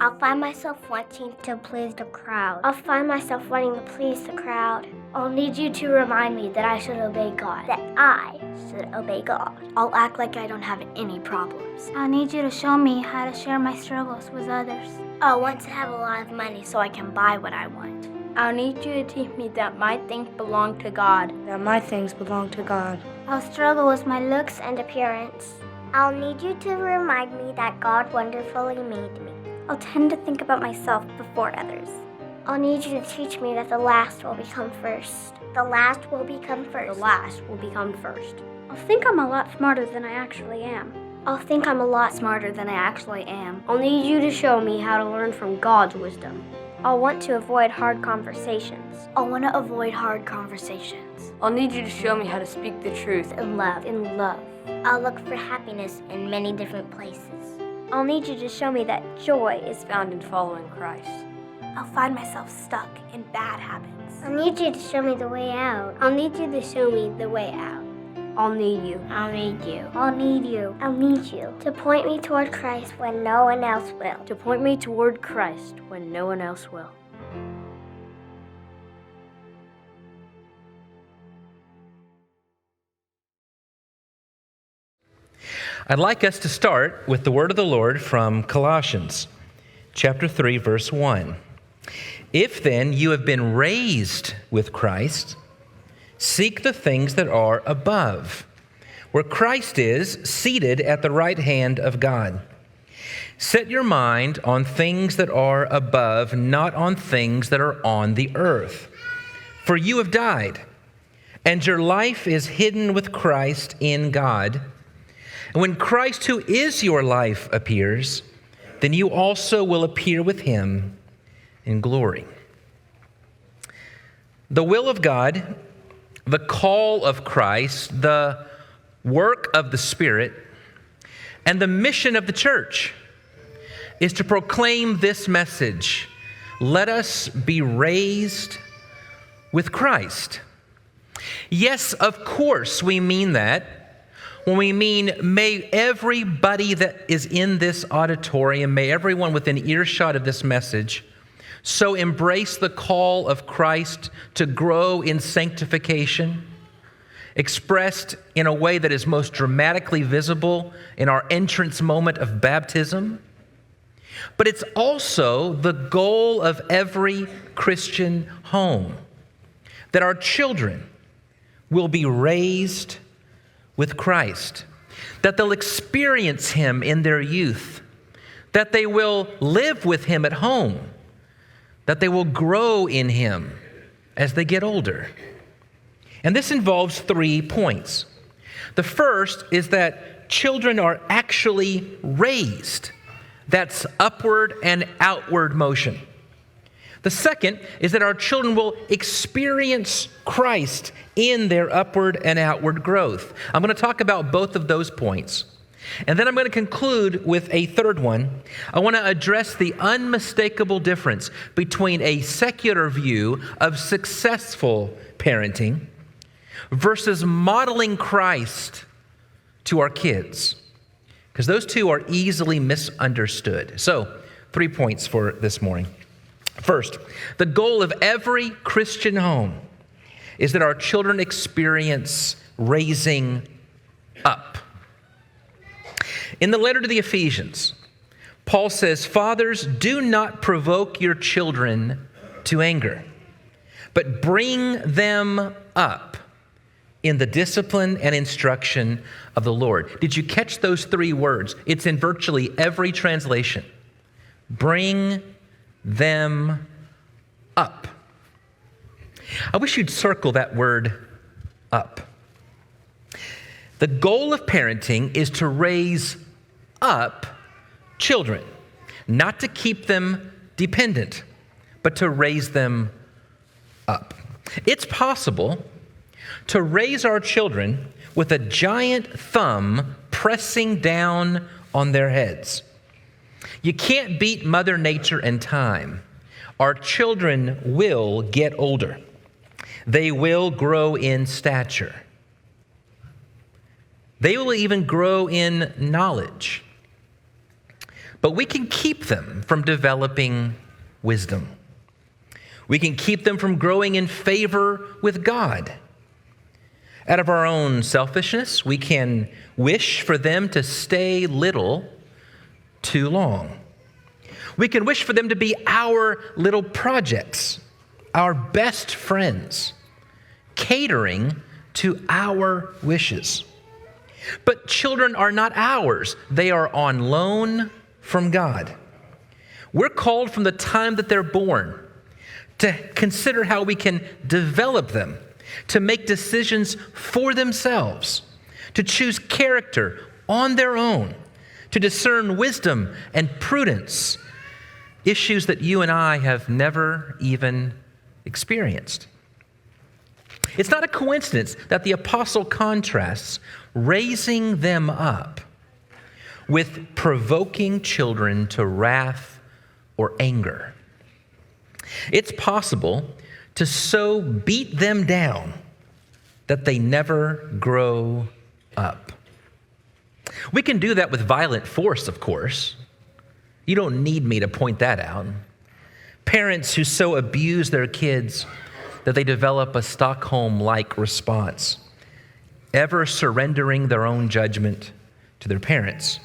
I'll find myself wanting to please the crowd. I'll find myself wanting to please the crowd. I'll need you to remind me that I should obey God. That I should obey God. I'll act like I don't have any problems. I'll need you to show me how to share my struggles with others. I want to have a lot of money so I can buy what I want. I'll need you to teach me that my things belong to God. That my things belong to God. I'll struggle with my looks and appearance. I'll need you to remind me that God wonderfully made me. I'll tend to think about myself before others. I'll need you to teach me that the last will become first. The last will become first. The last will become first. I'll think I'm a lot smarter than I actually am. I'll think I'm a lot smarter than I actually am. I'll need you to show me how to learn from God's wisdom. I'll want to avoid hard conversations. I'll want to avoid hard conversations. I'll need you to show me how to speak the truth In love. in love. I'll look for happiness in many different places. I'll need you to show me that joy is Found in following Christ. I'll find myself stuck in bad habits. I'll need you to show me the way out. I'll need you to show me the way out. I'll need you. I'll need you. I'll need you. I'll need you to point me toward Christ when no one else will. To point me toward Christ when no one else will. I'd like us to start with the word of the Lord from Colossians, chapter 3, verse 1. If then you have been raised with Christ, seek the things that are above, where Christ is seated at the right hand of God. Set your mind on things that are above, not on things that are on the earth. For you have died, and your life is hidden with Christ in God. And when Christ, who is your life, appears, then you also will appear with him in glory. The will of God, the call of Christ, the work of the Spirit, and the mission of the church is to proclaim this message: let us be raised with Christ. Yes, of course, we mean that. When we mean, may everybody that is in this auditorium, may everyone within earshot of this message, so embrace the call of Christ to grow in sanctification, expressed in a way that is most dramatically visible in our entrance moment of baptism. But it's also the goal of every Christian home that our children will be raised with Christ, that they'll experience him in their youth, that they will live with him at home, that they will grow in him as they get older. And this involves 3 points. The first is that children are actually raised. That's upward and outward motion. The second is that our children will experience Christ in their upward and outward growth. I'm going to talk about both of those points. And then I'm going to conclude with a third one. I want to address the unmistakable difference between a secular view of successful parenting versus modeling Christ to our kids, because those two are easily misunderstood. So, 3 points for this morning. First, the goal of every Christian home is that our children experience raising up. In the letter to the Ephesians, Paul says, "Fathers, do not provoke your children to anger, but bring them up in the discipline and instruction of the Lord." Did you catch those 3 words? It's in virtually every translation. Bring them up. I wish you'd circle that word up. The goal of parenting is to raise up children, not to keep them dependent, but to raise them up. It's possible to raise our children with a giant thumb pressing down on their heads. You can't beat Mother Nature and time. Our children will get older. They will grow in stature. They will even grow in knowledge. but we can keep them from developing wisdom. We can keep them from growing in favor with God. Out of our own selfishness, we can wish for them to stay little too long. We can wish for them to be our little projects, our best friends, catering to our wishes. But children are not ours. They are on loan from God. We're called from the time that they're born to consider how we can develop them, to make decisions for themselves, to choose character on their own, to discern wisdom and prudence, issues that you and I have never even experienced. It's not a coincidence that the apostle contrasts raising them up with provoking children to wrath or anger. It's possible to so beat them down that they never grow up. We can do that with violent force, of course. You don't need me to point that out. Parents who so abuse their kids that they develop a Stockholm-like response, ever surrendering their own judgment to their parents.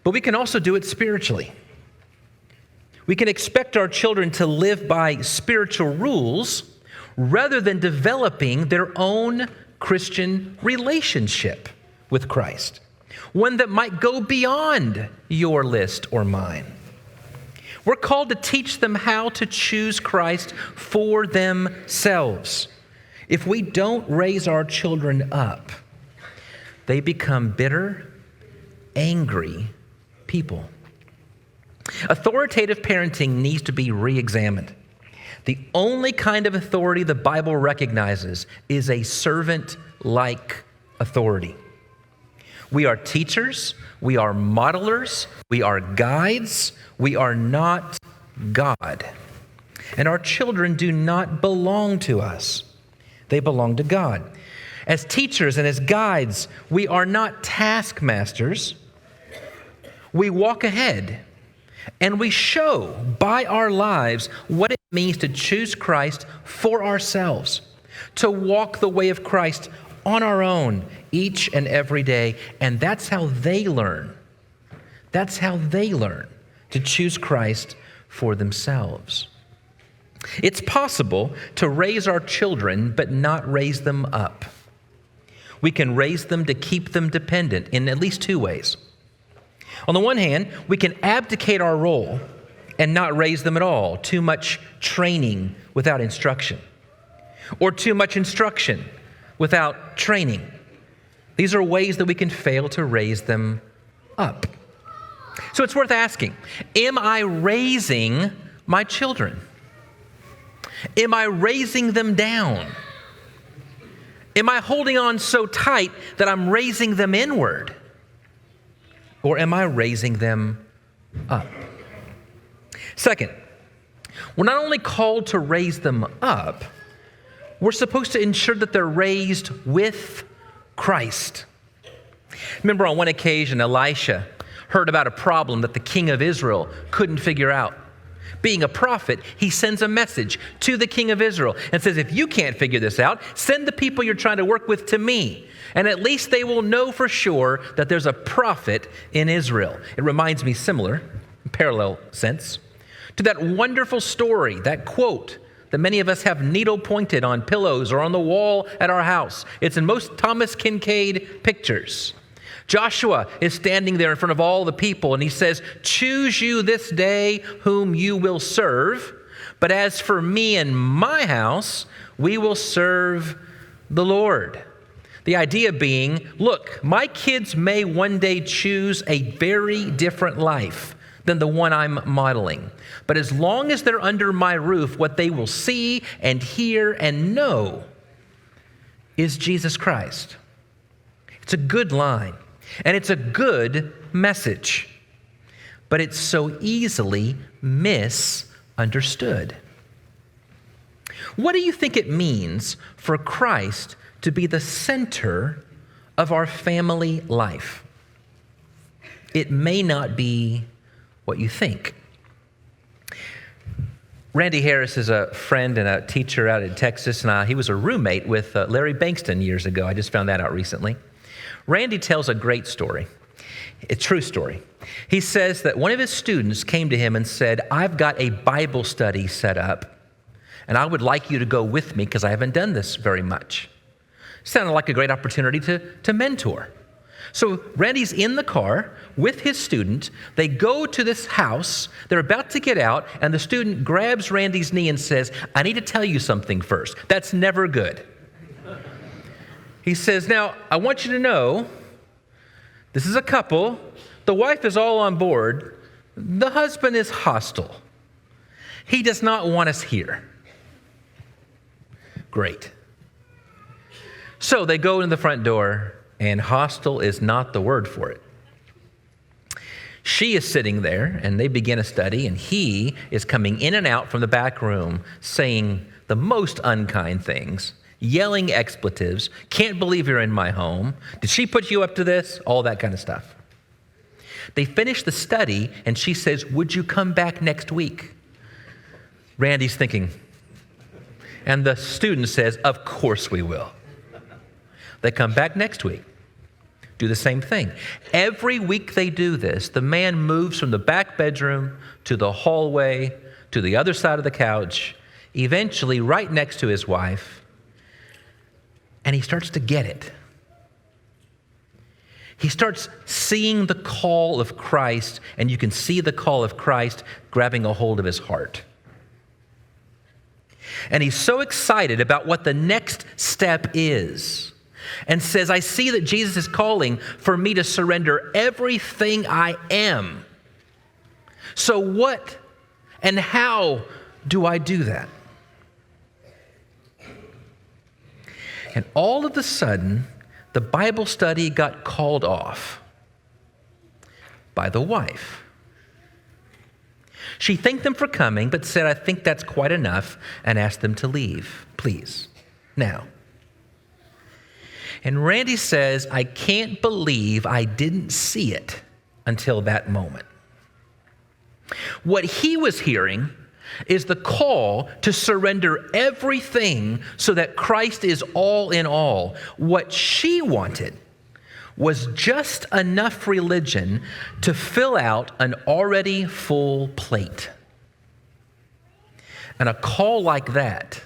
But we can also do it spiritually. We can expect our children to live by spiritual rules rather than developing their own Christian relationship with Christ, one that might go beyond your list or mine. We're called to teach them how to choose Christ for themselves. If we don't raise our children up, they become bitter, angry people. Authoritative parenting needs to be re-examined. The only kind of authority the Bible recognizes is a servant-like authority. We are teachers, we are modelers, we are guides, we are not God. And our children do not belong to us. They belong to God. As teachers and as guides, we are not taskmasters. We walk ahead and we show by our lives what it means to choose Christ for ourselves, to walk the way of Christ on our own each and every day. And that's how they learn. That's how they learn to choose Christ for themselves. It's possible to raise our children but not raise them up. We can raise them to keep them dependent in at least two ways. On the one hand, we can abdicate our role and not raise them at all. Too much training without instruction, or too much instruction without training. These are ways that we can fail to raise them up. So it's worth asking, am I raising my children? Am I raising them down? Am I holding on so tight that I'm raising them inward? Or am I raising them up? Second, we're not only called to raise them up, we're supposed to ensure that they're raised with Christ. Remember on one occasion, Elisha heard about a problem that the king of Israel couldn't figure out. Being a prophet, he sends a message to the king of Israel and says, if you can't figure this out, send the people you're trying to work with to me. And at least they will know for sure that there's a prophet in Israel. It reminds me similar, parallel sense, to that wonderful story, that quote that many of us have needle pointed on pillows or on the wall at our house. It's in most Thomas Kincaid pictures. Joshua is standing there in front of all the people and he says, choose you this day whom you will serve. But as for me and my house, we will serve the Lord. The idea being, look, my kids may one day choose a very different life than the one I'm modeling. But as long as they're under my roof, what they will see and hear and know is Jesus Christ. It's a good line. And it's a good message, but it's so easily misunderstood. What do you think it means for Christ to be the center of our family life? it may not be what you think. Randy Harris is a friend and a teacher out in Texas, and he was a roommate with Larry Bankston years ago. I just found that out recently. Randy tells a great story, a true story. He says that one of his students came to him and said, "I've got a Bible study set up, and I would like you to go with me because I haven't done this very much." Sounded like a great opportunity to mentor. So Randy's in the car with his student. They go to this house. They're about to get out, and the student grabs Randy's knee and says, "I need to tell you something first." That's never good. He says, "Now, I want you to know, this is a couple. The wife is all on board. The husband is hostile. He does not want us here." Great. So they go in the front door, and hostile is not the word for it. She is sitting there, and they begin a study, and he is coming in and out from the back room saying the most unkind things, yelling expletives, "Can't believe you're in my home. Did she put you up to this?" All that kind of stuff. They finish the study, and she says, "Would you come back next week?" Randy's thinking, and the student says, "Of course we will." They come back next week, do the same thing. Every week they do this, the man moves from the back bedroom to the hallway, to the other side of the couch, eventually right next to his wife, and he starts to get it. He starts seeing the call of Christ, and you can see the call of Christ grabbing a hold of his heart. And he's so excited about what the next step is, and says, "I see that Jesus is calling for me to surrender everything I am. So what and how do I do that?" And all of a sudden, the Bible study got called off by the wife. She thanked them for coming, but said, "I think that's quite enough," and asked them to leave, please, now. And Randy says, "I can't believe I didn't see it until that moment." What he was hearing is the call to surrender everything so that Christ is all in all. What she wanted was just enough religion to fill out an already full plate. And a call like that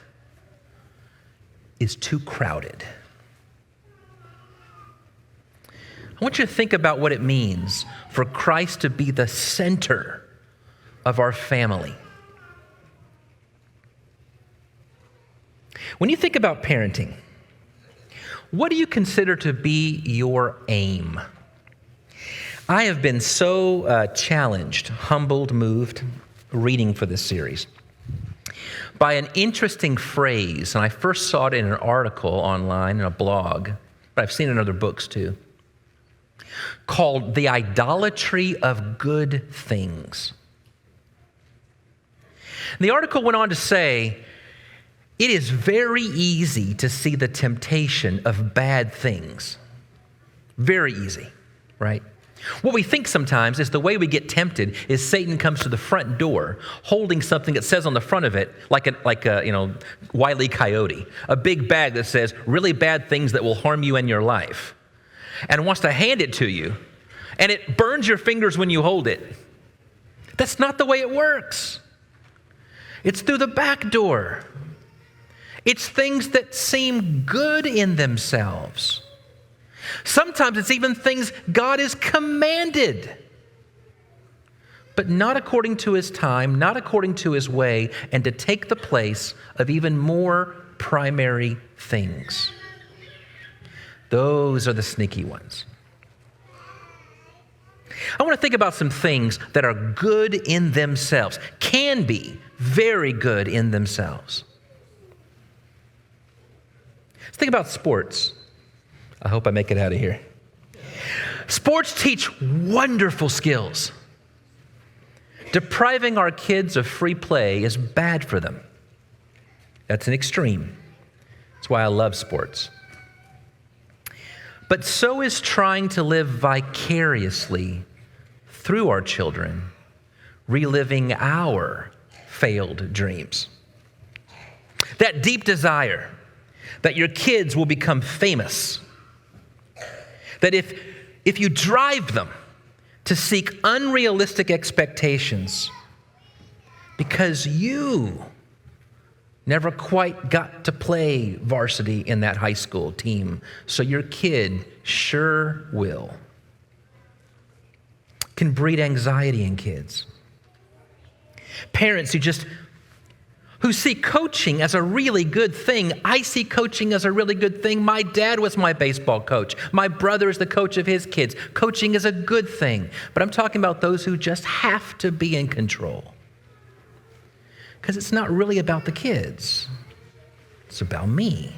is too crowded. I want you to think about what it means for Christ to be the center of our family. When you think about parenting, what do you consider to be your aim? I have been so challenged, humbled, moved, reading for this series, by an interesting phrase, and I first saw it in an article online, in a blog, but I've seen it in other books too, called "the idolatry of good things." And the article went on to say, it is very easy to see the temptation of bad things. Very easy, right? What we think sometimes is the way we get tempted is Satan comes to the front door holding something that says on the front of it, like a Wile E. Coyote, a big bag that says really bad things that will harm you in your life, and wants to hand it to you, and it burns your fingers when you hold it. That's not the way it works. It's through the back door. It's things that seem good in themselves. Sometimes it's even things God has commanded, but not according to his time, not according to his way, and to take the place of even more primary things. Those are the sneaky ones. I want to think about some things that are good in themselves, can be very good in themselves. Let's think about sports. I hope I make it out of here. Sports teach wonderful skills. Depriving our kids of free play is bad for them. That's an extreme. That's why I love sports. But so is trying to live vicariously through our children, reliving our failed dreams. That deep desire that your kids will become famous, that if you drive them to seek unrealistic expectations because you never quite got to play varsity in that high school team, so your kid sure will, can breed anxiety in kids. Parents who see coaching as a really good thing. I see coaching as a really good thing. My dad was my baseball coach. My brother is the coach of his kids. Coaching is a good thing. But I'm talking about those who just have to be in control. Because it's not really about the kids. It's about me.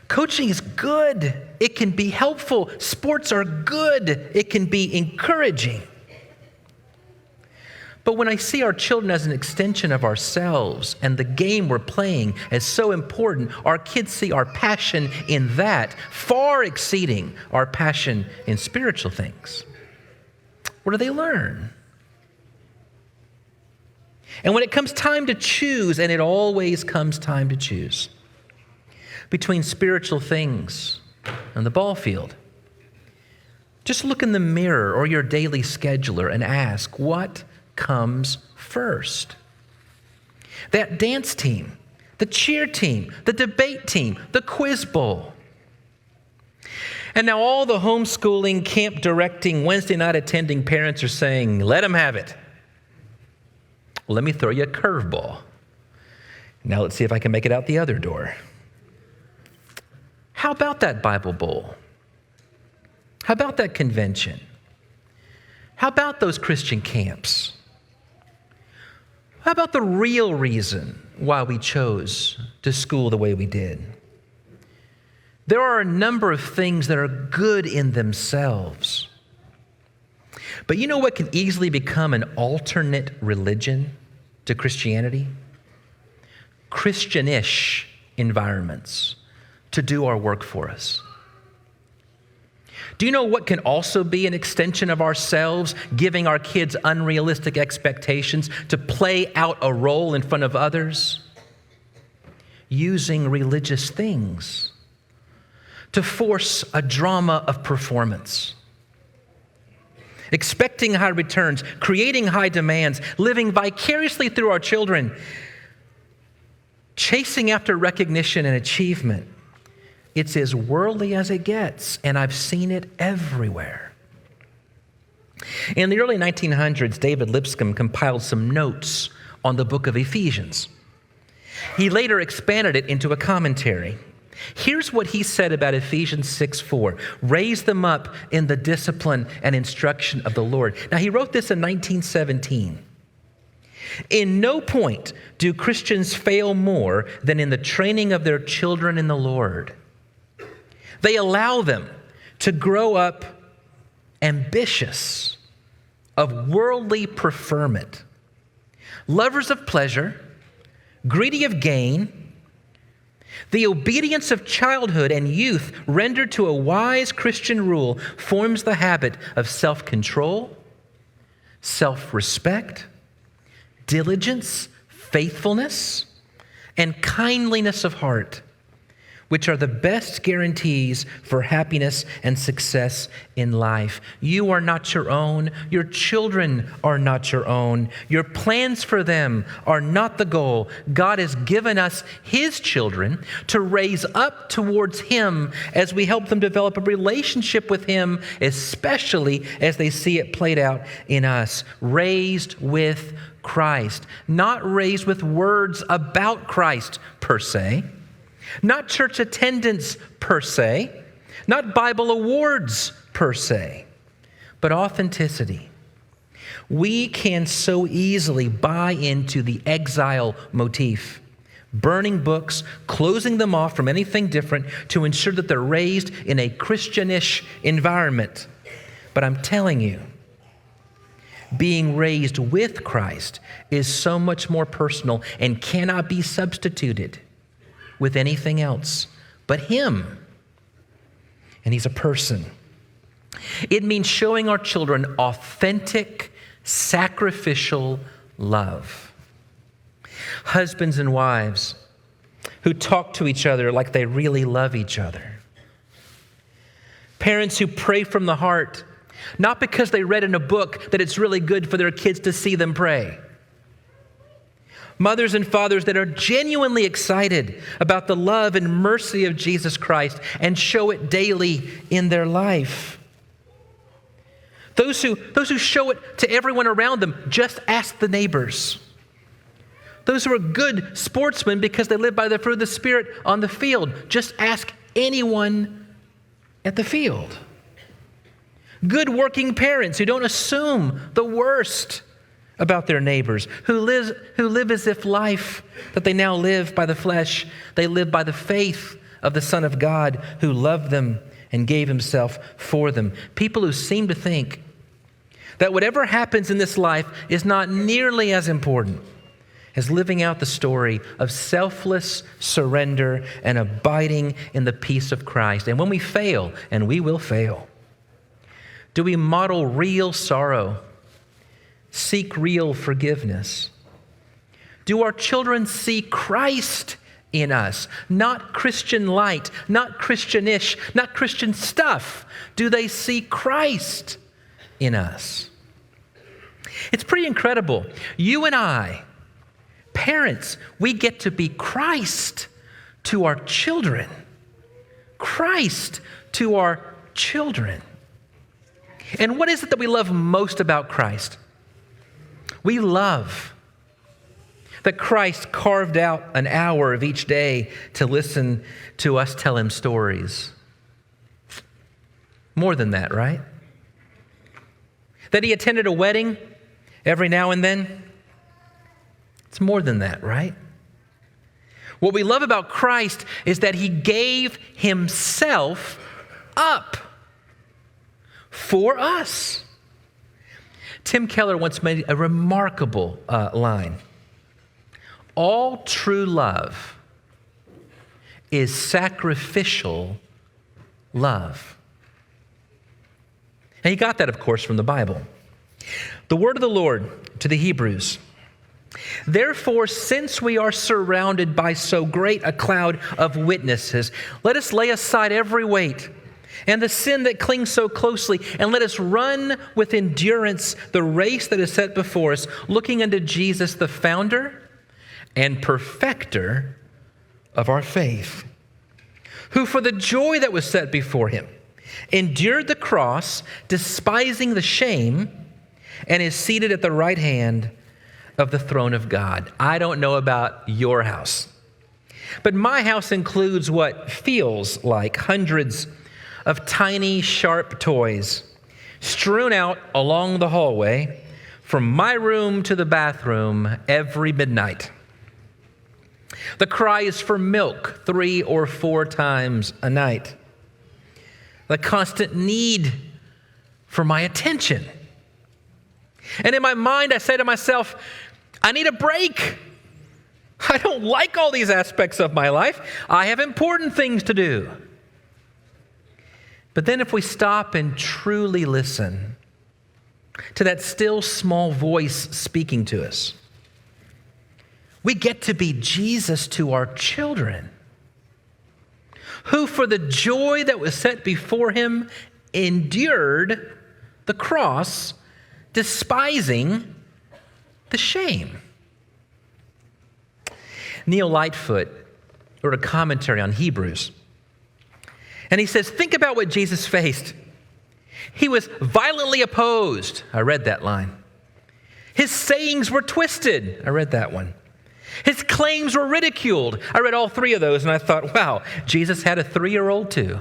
Coaching is good. It can be helpful. Sports are good. It can be encouraging. But when I see our children as an extension of ourselves and the game we're playing as so important, our kids see our passion in that far exceeding our passion in spiritual things. What do they learn? And when it comes time to choose, and it always comes time to choose, between spiritual things and the ball field, just look in the mirror or your daily scheduler and ask, what comes first? That dance team, the cheer team, the debate team, the quiz bowl. And now all the homeschooling, camp directing, Wednesday night attending parents are saying, let them have it. Well, let me throw you a curveball. Now let's see if I can make it out the other door. How about that Bible bowl? How about that convention? How about those Christian camps? How about the real reason why we chose to school the way we did? There are a number of things that are good in themselves. But you know what can easily become an alternate religion to Christianity? Christianish environments to do our work for us. Do you know what can also be an extension of ourselves, giving our kids unrealistic expectations to play out a role in front of others? Using religious things to force a drama of performance. Expecting high returns, creating high demands, living vicariously through our children, chasing after recognition and achievement. It's as worldly as it gets, and I've seen it everywhere. In the early 1900s, David Lipscomb compiled some notes on the book of Ephesians. He later expanded it into a commentary. Here's what he said about Ephesians 6:4. Raise them up in the discipline and instruction of the Lord. Now, he wrote this in 1917. In no point do Christians fail more than in the training of their children in the Lord. They allow them to grow up ambitious of worldly preferment, lovers of pleasure, greedy of gain. The obedience of childhood and youth rendered to a wise Christian rule forms the habit of self-control, self-respect, diligence, faithfulness, and kindliness of heart, which are the best guarantees for happiness and success in life. You are not your own. Your children are not your own. Your plans for them are not the goal. God has given us His children to raise up towards Him as we help them develop a relationship with Him, especially as they see it played out in us. Raised with Christ, not raised with words about Christ per se, not church attendance per se, not Bible awards per se, but authenticity. We can so easily buy into the exile motif, burning books, closing them off from anything different to ensure that they're raised in a Christianish environment. But I'm telling you, being raised with Christ is so much more personal and cannot be substituted with anything else but Him. And He's a person. It means showing our children authentic, sacrificial love. Husbands and wives who talk to each other like they really love each other. Parents who pray from the heart, not because they read in a book that it's really good for their kids to see them pray. Mothers and fathers that are genuinely excited about the love and mercy of Jesus Christ and show it daily in their life. Those who show it to everyone around them. Just ask the neighbors. Those who are good sportsmen because they live by the fruit of the Spirit on the field. Just ask anyone at the field. Good working parents who don't assume the worst about their neighbors, who live as if life that they now live by the flesh, they live by the faith of the Son of God who loved them and gave himself for them. People who seem to think that whatever happens in this life is not nearly as important as living out the story of selfless surrender and abiding in the peace of Christ. And when we fail, and we will fail, do we model real sorrow, seek real forgiveness? Do our children see Christ in us? Not Christian light, not Christianish, not Christian stuff. Do they see Christ in us? It's pretty incredible. You and I, parents, we get to be Christ to our children. Christ to our children. And what is it that we love most about Christ? We love that Christ carved out an hour of each day to listen to us tell him stories. More than that, right? That he attended a wedding every now and then. It's more than that, right? What we love about Christ is that he gave himself up for us. Tim Keller once made a remarkable line. All true love is sacrificial love. And he got that, of course, from the Bible. The word of the Lord to the Hebrews. Therefore, since we are surrounded by so great a cloud of witnesses, let us lay aside every weight and the sin that clings so closely, and let us run with endurance the race that is set before us, looking unto Jesus, the founder and perfecter of our faith, who for the joy that was set before him endured the cross, despising the shame, and is seated at the right hand of the throne of God. I don't know about your house, but my house includes what feels like hundreds of tiny, sharp toys strewn out along the hallway from my room to the bathroom every midnight. The cry is for milk 3 or 4 times a night. The constant need for my attention. And in my mind, I say to myself, I need a break. I don't like all these aspects of my life. I have important things to do. But then if we stop and truly listen to that still small voice speaking to us, we get to be Jesus to our children, who for the joy that was set before him endured the cross, despising the shame. Neil Lightfoot wrote a commentary on Hebrews. And he says, think about what Jesus faced. He was violently opposed. I read that line. His sayings were twisted. I read that one. His claims were ridiculed. I read all 3 of those and I thought, wow, Jesus had a 3-year-old too.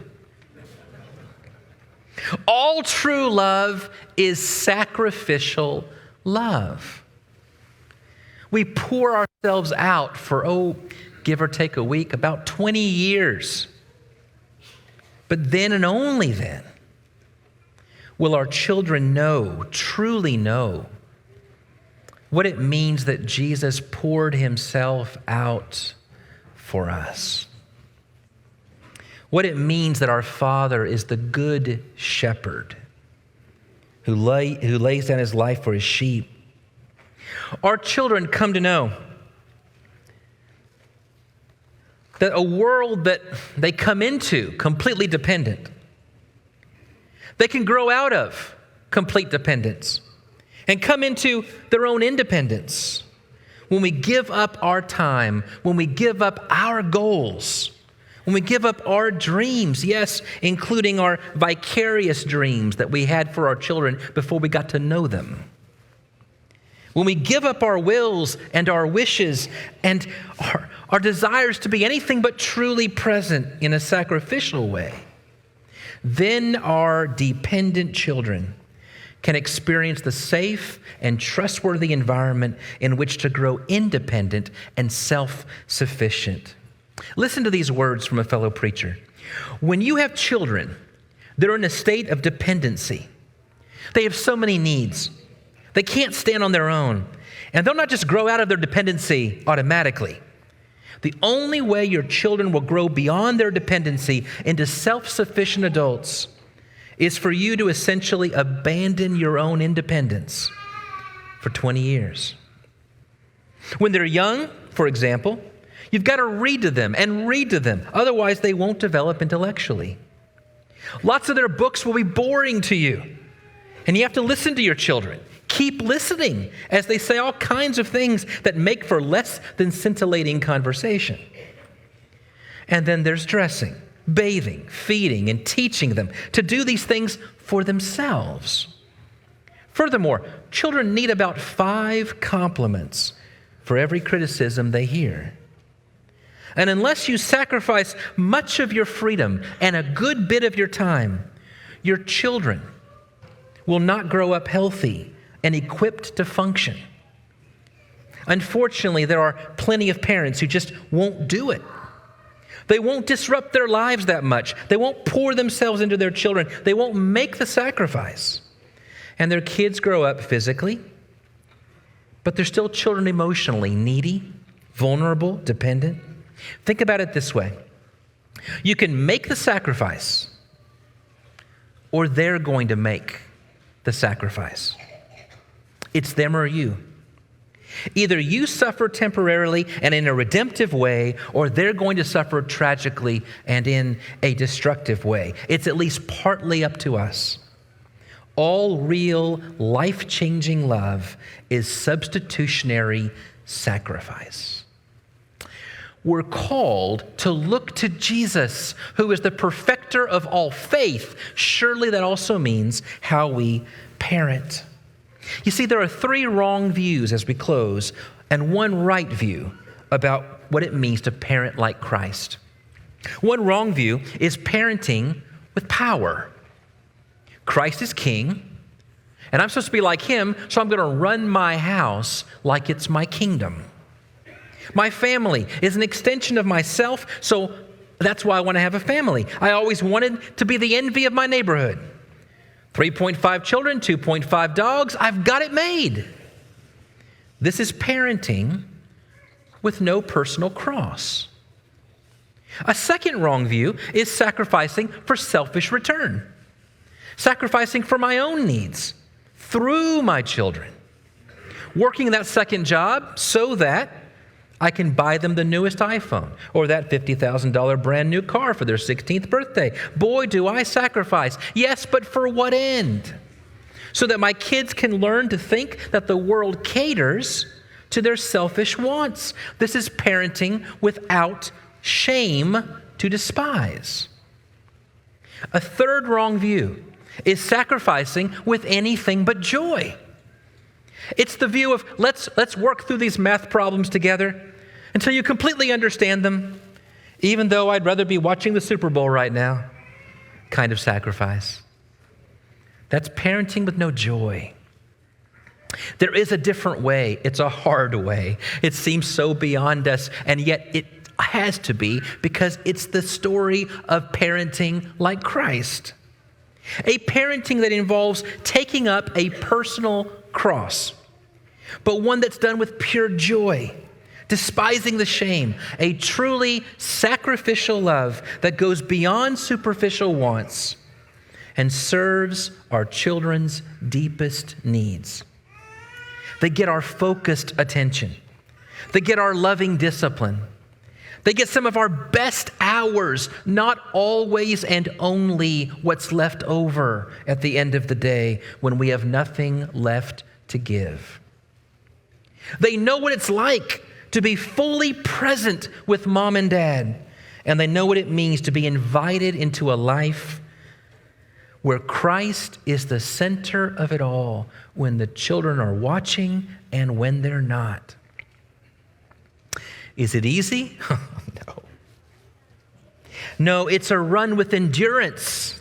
All true love is sacrificial love. We pour ourselves out for, give or take a week, about 20 years. But then and only then will our children know, truly know, what it means that Jesus poured himself out for us. What it means that our Father is the good shepherd who lays down his life for his sheep. Our children come to know that a world that they come into completely dependent, they can grow out of complete dependence and come into their own independence when we give up our time, when we give up our goals, when we give up our dreams, yes, including our vicarious dreams that we had for our children before we got to know them. When we give up our wills and our wishes and our desires to be anything but truly present in a sacrificial way, then our dependent children can experience the safe and trustworthy environment in which to grow independent and self-sufficient. Listen to these words from a fellow preacher. When you have children, they're in a state of dependency. They have so many needs. They can't stand on their own. And they'll not just grow out of their dependency automatically. The only way your children will grow beyond their dependency into self-sufficient adults is for you to essentially abandon your own independence for 20 years. When they're young, for example, you've got to read to them and read to them. Otherwise, they won't develop intellectually. Lots of their books will be boring to you, and you have to listen to your children. Keep listening as they say all kinds of things that make for less than scintillating conversation. And then there's dressing, bathing, feeding, and teaching them to do these things for themselves. Furthermore, children need about 5 compliments for every criticism they hear. And unless you sacrifice much of your freedom and a good bit of your time, your children will not grow up healthy and equipped to function. Unfortunately, there are plenty of parents who just won't do it. They won't disrupt their lives that much. They won't pour themselves into their children. They won't make the sacrifice. And their kids grow up physically, but they're still children emotionally, needy, vulnerable, dependent. Think about it this way. You can make the sacrifice, or they're going to make the sacrifice. It's them or you. Either you suffer temporarily and in a redemptive way, or they're going to suffer tragically and in a destructive way. It's at least partly up to us. All real, life-changing love is substitutionary sacrifice. We're called to look to Jesus, who is the perfecter of all faith. Surely that also means how we parent. You see, there are 3 wrong views as we close, and 1 right view about what it means to parent like Christ. One wrong view is parenting with power. Christ is king, and I'm supposed to be like him, so I'm going to run my house like it's my kingdom. My family is an extension of myself, so that's why I want to have a family. I always wanted to be the envy of my neighborhood. 3.5 children, 2.5 dogs, I've got it made. This is parenting with no personal cross. A second wrong view is sacrificing for selfish return. Sacrificing for my own needs through my children. Working that second job so that I can buy them the newest iPhone or that $50,000 brand new car for their 16th birthday. Boy, do I sacrifice. Yes, but for what end? So that my kids can learn to think that the world caters to their selfish wants. This is parenting without shame to despise. A third wrong view is sacrificing with anything but joy. It's the view of let's work through these math problems together until you completely understand them, even though I'd rather be watching the Super Bowl right now, kind of sacrifice. That's parenting with no joy. There is a different way. It's a hard way. It seems so beyond us, and yet it has to be because it's the story of parenting like Christ. A parenting that involves taking up a personal cross, but one that's done with pure joy, despising the shame, a truly sacrificial love that goes beyond superficial wants and serves our children's deepest needs. They get our focused attention. They get our loving discipline. They get some of our best hours, not always and only what's left over at the end of the day when we have nothing left to give. They know what it's like to be fully present with mom and dad, and they know what it means to be invited into a life where Christ is the center of it all when the children are watching and when they're not. Is it easy? No. No, it's a run with endurance.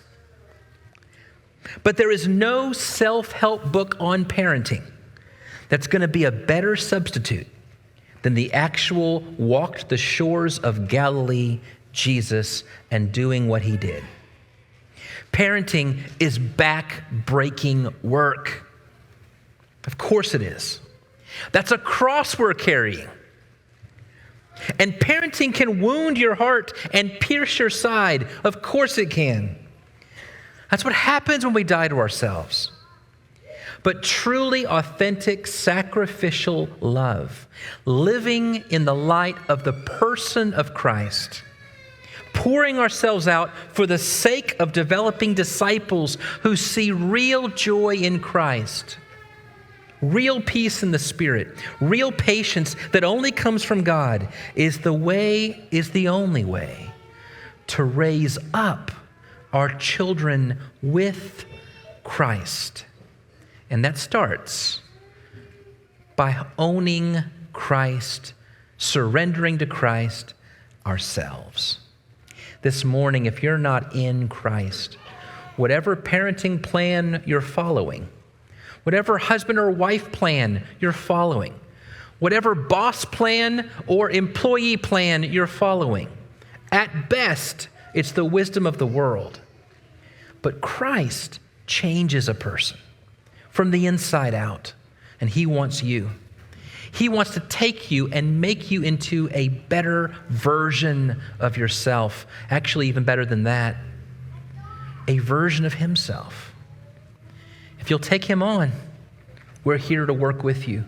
But there is no self-help book on parenting that's going to be a better substitute than the actual walked the shores of Galilee Jesus and doing what he did. Parenting is back-breaking work. Of course it is. That's a cross we're carrying. And parenting can wound your heart and pierce your side. Of course it can. That's what happens when we die to ourselves. But truly authentic sacrificial love, living in the light of the person of Christ, pouring ourselves out for the sake of developing disciples who see real joy in Christ, real peace in the Spirit, real patience that only comes from God, is the only way to raise up our children with Christ. And that starts by owning Christ, surrendering to Christ ourselves. This morning, if you're not in Christ, whatever parenting plan you're following, whatever husband or wife plan you're following, whatever boss plan or employee plan you're following, at best, it's the wisdom of the world. But Christ changes a person from the inside out, and he wants you. He wants to take you and make you into a better version of yourself. Actually, even better than that, a version of himself. If you'll take him on, we're here to work with you.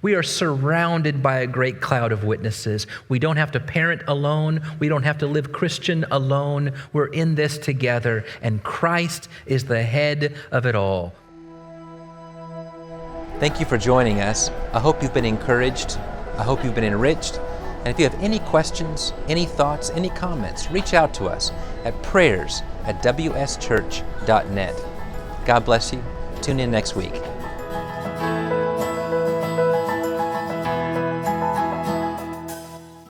We are surrounded by a great cloud of witnesses. We don't have to parent alone. We don't have to live Christian alone. We're in this together, and Christ is the head of it all. Thank you for joining us. I hope you've been encouraged. I hope you've been enriched. And if you have any questions, any thoughts, any comments, reach out to us at prayers@wschurch.net. God bless you. Tune in next week.